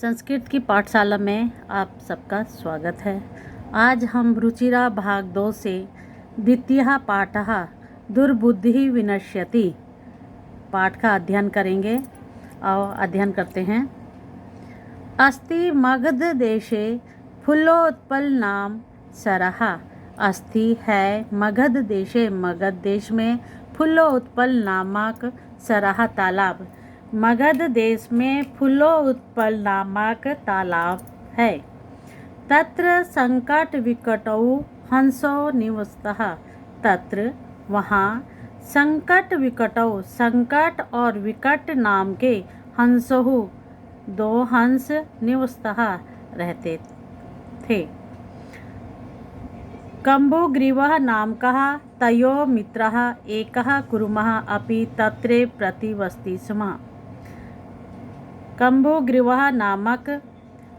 संस्कृत की पाठशाला में आप सबका स्वागत है। आज हम रुचिरा भाग 2 से द्वितीय पाठः दुर्बुद्धि विनश्यति पाठ का अध्ययन करेंगे और अध्ययन करते हैं। अस्ति मगध देशे फूलोत्पलनाम सरः। अस्ति है मगध देशे, मगध देश में फूलोत्पल नामक सरः तालाब। मगध देश में फूलोत्पल नामक तालाब है। तत्र संकट विकटौ हंसो निवसतः। तत्र वहाँ संकट विकटौ, संकट और विकट नाम के हंसो, दो हंस निवसतः रहते थे। कम्बुग्रीवः नामकः तयो मित्रः एकः कुरुमः अपि तत्रे प्रतिवसति स्म। कम्बुग्रीवः नामक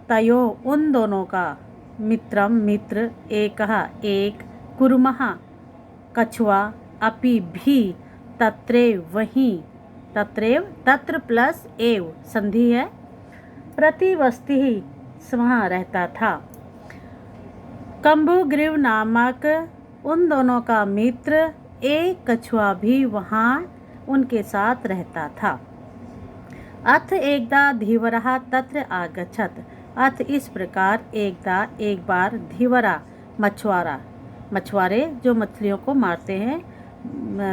तयो उन दोनों का मित्र एकः एक, कुरुमः कछुआ, अपि भी तत्रेव वहीं, तत्रेव तत्र प्लस एव संधि है, प्रतिवसति स्म रहता था। कम्बुग्रीव नामक उन दोनों का मित्र एक कछुआ भी वहाँ उनके साथ रहता था। अथ एकदा धीवरः तत्र आगच्छत। अथ इस प्रकार एकदा एक बार धीवरा मछुआरे जो मछलियों को मारते हैं,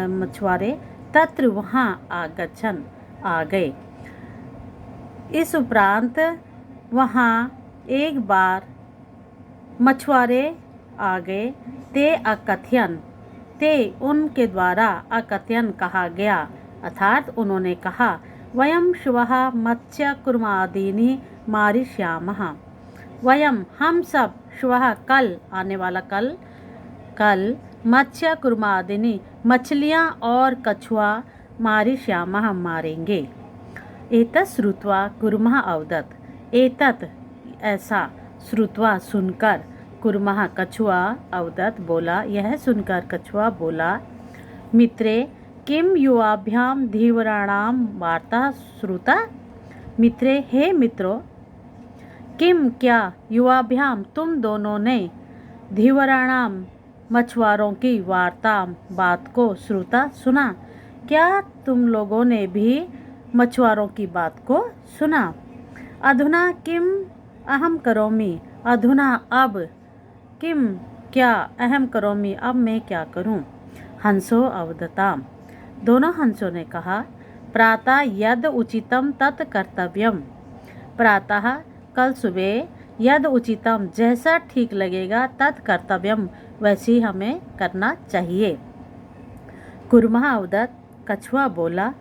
मछुआरे तत्र वहाँ आगच्छन आ गए। इस उपरांत वहाँ एक बार मछुआरे आ गए। ते अकथयन, ते उनके द्वारा अकथयन कहा गया, अर्थात उन्होंने कहा, वयम श्वः मत्स्य कुर्मादीनि मारिष्यामः। वयम हम सब, श्वः कल, आने वाला कल मत्स्य कुर्मादीनि मछलियाँ और कछुआ मारिष्यामः मारेंगे। एतत् श्रुत्वा कुर्मः अवदत्। एतत् ऐसा, श्रुत्वा सुनकर, कुर्मः कछुआ, अवदत् बोला, यह सुनकर कछुआ बोला, मित्रे किम युवाभ्याम धीवराणाम वार्ता श्रुता। मित्रे हे मित्रों, किम क्या, युवाभ्याम तुम दोनों ने, धीवराणाम मछुआरों की वार्ता बात को, श्रुता सुना। क्या तुम लोगों ने भी मछुआरों की बात को सुना। अधुना किम अहम करोमि, अधुना अब, किम क्या, अहम करोमि अब मैं क्या करूं। हंसो अवदताम, दोनों हंसों ने कहा, प्रातः यद उचितम तत् कर्तव्यम। प्रातः कल सुबह, यद उचितम जैसा ठीक लगेगा, तत् कर्तव्यम वैसी हमें करना चाहिए। कुर्मः अवदत्, कछुआ बोला,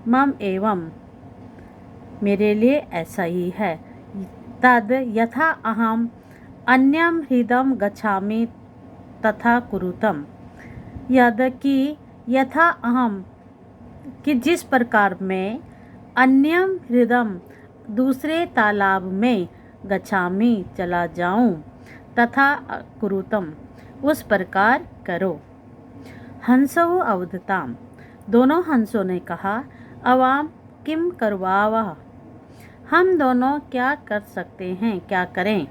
मम एवं मेरे लिए ऐसा ही है। तद यथा अहम अन्यम हृदम गच्छामि तथा कुरुतम। यद कि यथा अहम कि जिस प्रकार मैं, अन्यम हृदम दूसरे तालाब में, गच्छामि चला जाऊं, तथा कुरुतम उस प्रकार करो। हंसो अवदताम, दोनों हंसों ने कहा, अवाम किम करवावः, हम दोनों क्या कर सकते हैं, क्या करें।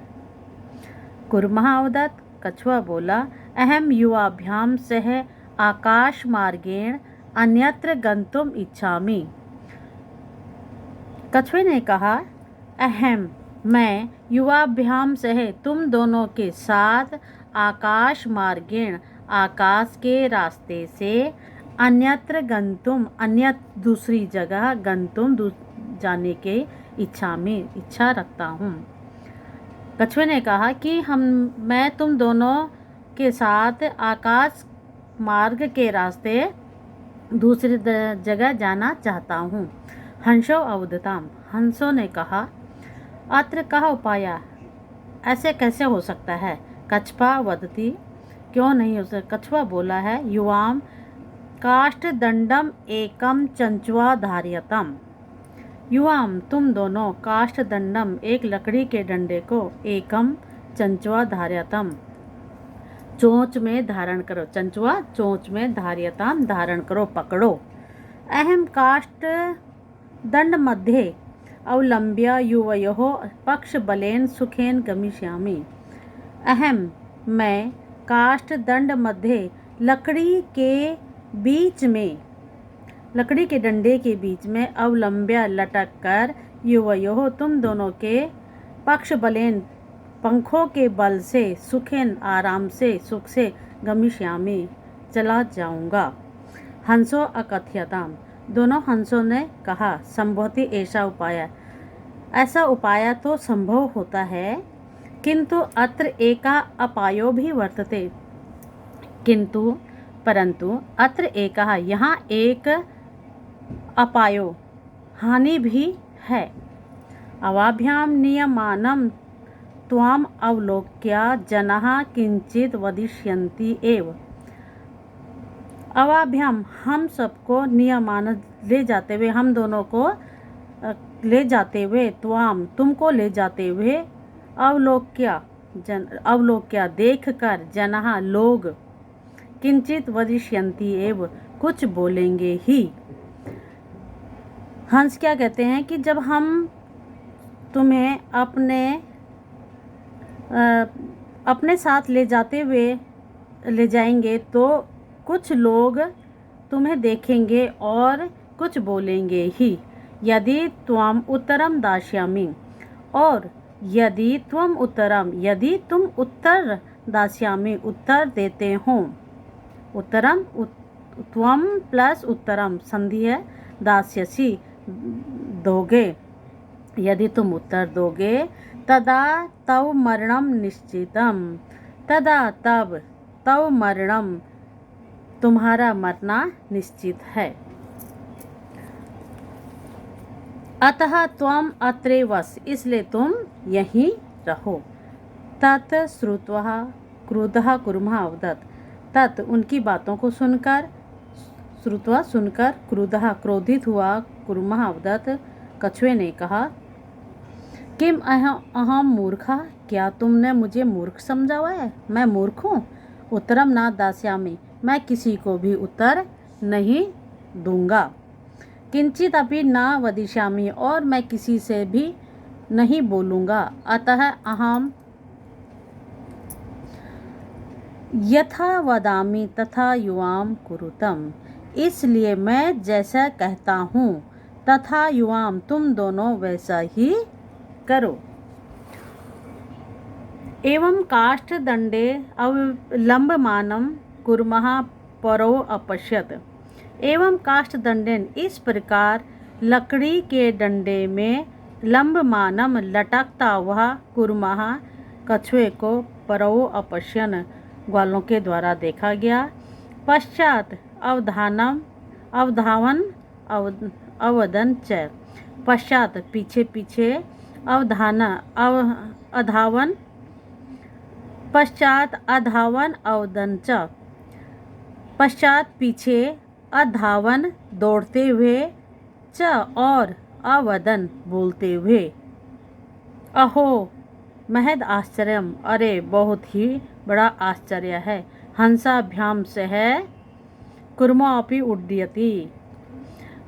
कुर्मः अवदत्, कछुआ बोला, अहम युवाभ्याम सह आकाश मार्गेण अन्यत्र गंतुम इच्छामि। कछुए ने कहा, अहम मैं युवाभ्याम सह तुम दोनों के साथ आकाश मार्गेण आकाश के रास्ते से, अन्यत्र गंतुम अन्यत्र दूसरी जगह, गंतुम जाने के इच्छा रखता हूँ। कछुए ने कहा कि मैं तुम दोनों के साथ आकाश मार्ग के रास्ते दूसरी जगह जाना चाहता हूँ। हंसो अवदताम, हंसों ने कहा, अत्र कह उपाय, ऐसे कैसे हो सकता है। कछपा वदति, क्यों नहीं हो सकता। कछुआ बोला है, युवाम काष्ठदंडम एकम चंचुआ धार्यतम। युवाम तुम दोनों, काष्ठदंडम एक लकड़ी के डंडे को, एकम चंचुआ धार्यतम चोंच में धारण करो, चंचुआ चोंच में, धार्यताम धारण करो, पकड़ो। अहम काष्ठ दंड मध्ये, अवलंब्य युवयोः पक्षबलेन सुखेन गमिष्यामि। अहम मैं काष्ठदंड मध्ये लकड़ी के डंडे के बीच में अवलंब्य लटक कर युवयोः तुम दोनों के पक्षबलेन पंखों के बल से सुखेन आराम से सुख से गमिष्यामि चला जाऊंगा। हंसो अकथ्यताम दोनों हंसों ने कहा संभवति ऐसा उपाय तो संभव होता है, किंतु अत्र एका अपायो भी वर्तते परंतु अत्र एकः यहाँ एक अपायो हानि भी है। अवाभ्याम नियमानं त्वाम अवलोक्य जनाः किंचित वदिष्यन्ति एव। अवाभ्याम हम सबको नियमान ले जाते हुए, हम दोनों को ले जाते हुए, त्वाम तुमको ले जाते हुए, अवलोक्य देख कर, जनाः लोग, किंचित वदिष्यन्ति एव कुछ बोलेंगे ही। हंस क्या कहते हैं कि जब हम तुम्हें अपने साथ ले जाएंगे तो कुछ लोग तुम्हें देखेंगे और कुछ बोलेंगे ही। यदि त्वम उत्तरम दास्यामि और यदि तुम उत्तर दास्यामि उत्तर देते हो। उत्तरम त्वम प्लस उत्तरम संधि है, दास्यसि दोगे, यदि तुम उत्तर दोगे, तदा तव मरणम निश्चितम, तदा तब तव मरणम तुम्हारा मरना निश्चित है। अतः त्वम अत्रे वस इसलिए तुम यहीं रहो। तत् श्रुत्वा क्रुद्धः कुर्मः अवदत् तत् उनकी बातों को सुनकर, श्रुत्वा सुनकर, क्रुद्धः क्रोधित हुआ, कुर्मः अवदत् कछुए ने कहा किम अहम मूर्खा क्या तुमने मुझे मूर्ख समझा हुआ है? मैं मूर्ख हूँ? उत्तरम न दास्यामि मैं किसी को भी उत्तर नहीं दूंगा। किंचित अपि न वदिष्यामि और मैं किसी से भी नहीं बोलूँगा। अतः अहम यथा वदामि तथा युवाम कुरुतम इसलिए मैं जैसा कहता हूँ तथा युवाम तुम दोनों वैसा ही करो। एवं काष्ठदंडे अवलंबमानं कुर्मः परो अपश्यत्। एवं काष्ठदंडेन इस प्रकार लकड़ी के डंडे में लंबमानम लटकता हुआ कुर्मः कछुए को परो अपश्यन ग्वालों के द्वारा देखा गया। पश्चात अवधन च पश्चात पीछे पीछे अधावन अवदन च पश्चात पीछे अधावन दौड़ते हुए च और अवदन बोलते हुए। अहो महद आश्चर्यम अरे बहुत ही बड़ा आश्चर्य है। हंसाभ्याम से है कुर्मो अपि उड्डयति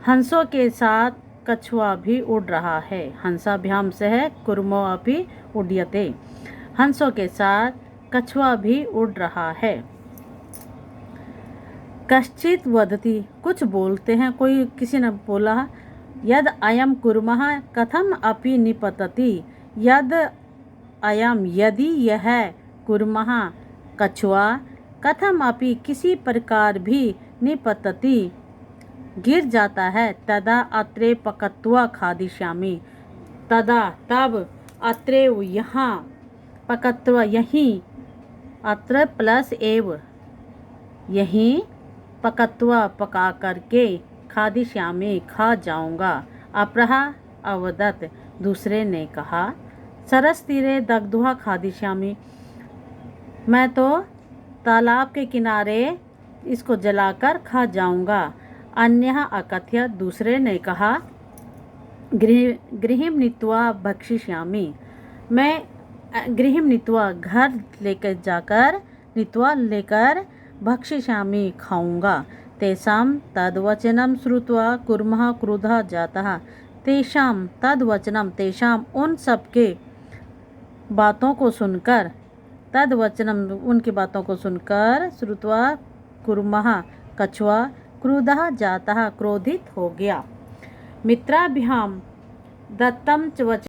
हंसों के साथ कछुआ भी उड़ रहा है। हंसाभ्याम से है कुर्मो अपि उड्डयते हंसों के साथ कछुआ भी उड़ रहा है। कश्चित वदति कुछ बोलते हैं, कोई किसी ने बोला यद अयम कुर्मः कथम अपि निपतति यद अयम यदि यह कुर्मः कछुआ कथम अपि किसी प्रकार भी निपतति गिर जाता है। तदा अत्रे पकत्वा खादिष्यामि तदा तब अत्रे यहाँ पकत्वा यहीं अत्र प्लस एव यहीं पकत्वा पका करके खादिष्यामि खा जाऊंगा। अपरः अवदत् दूसरे ने कहा सरस तीरे दग्ध्वा खादिष्यामि मैं तो तालाब के किनारे इसको जलाकर खा जाऊंगा। अन्यः अकथ्य दूसरे ने कहा गृहिं नीत्वा भक्षिष्यामि मैं गृहिं नीत्वा घर लेकर जाकर नीत्वा लेकर भक्षिष्यामि खाऊंगा। तेषां तद्वचनं श्रुत्वा कुर्मः क्रुद्धः जातः तेषाम तद्वचनम, तेषाम उन सबके बातों को सुनकर, तद्वचनम उनकी बातों को सुनकर, श्रुत्वा कुर्मः कछुआ, क्रुधः जातः क्रोधित हो गया। मित्राभ्याम दत्तम च वचनम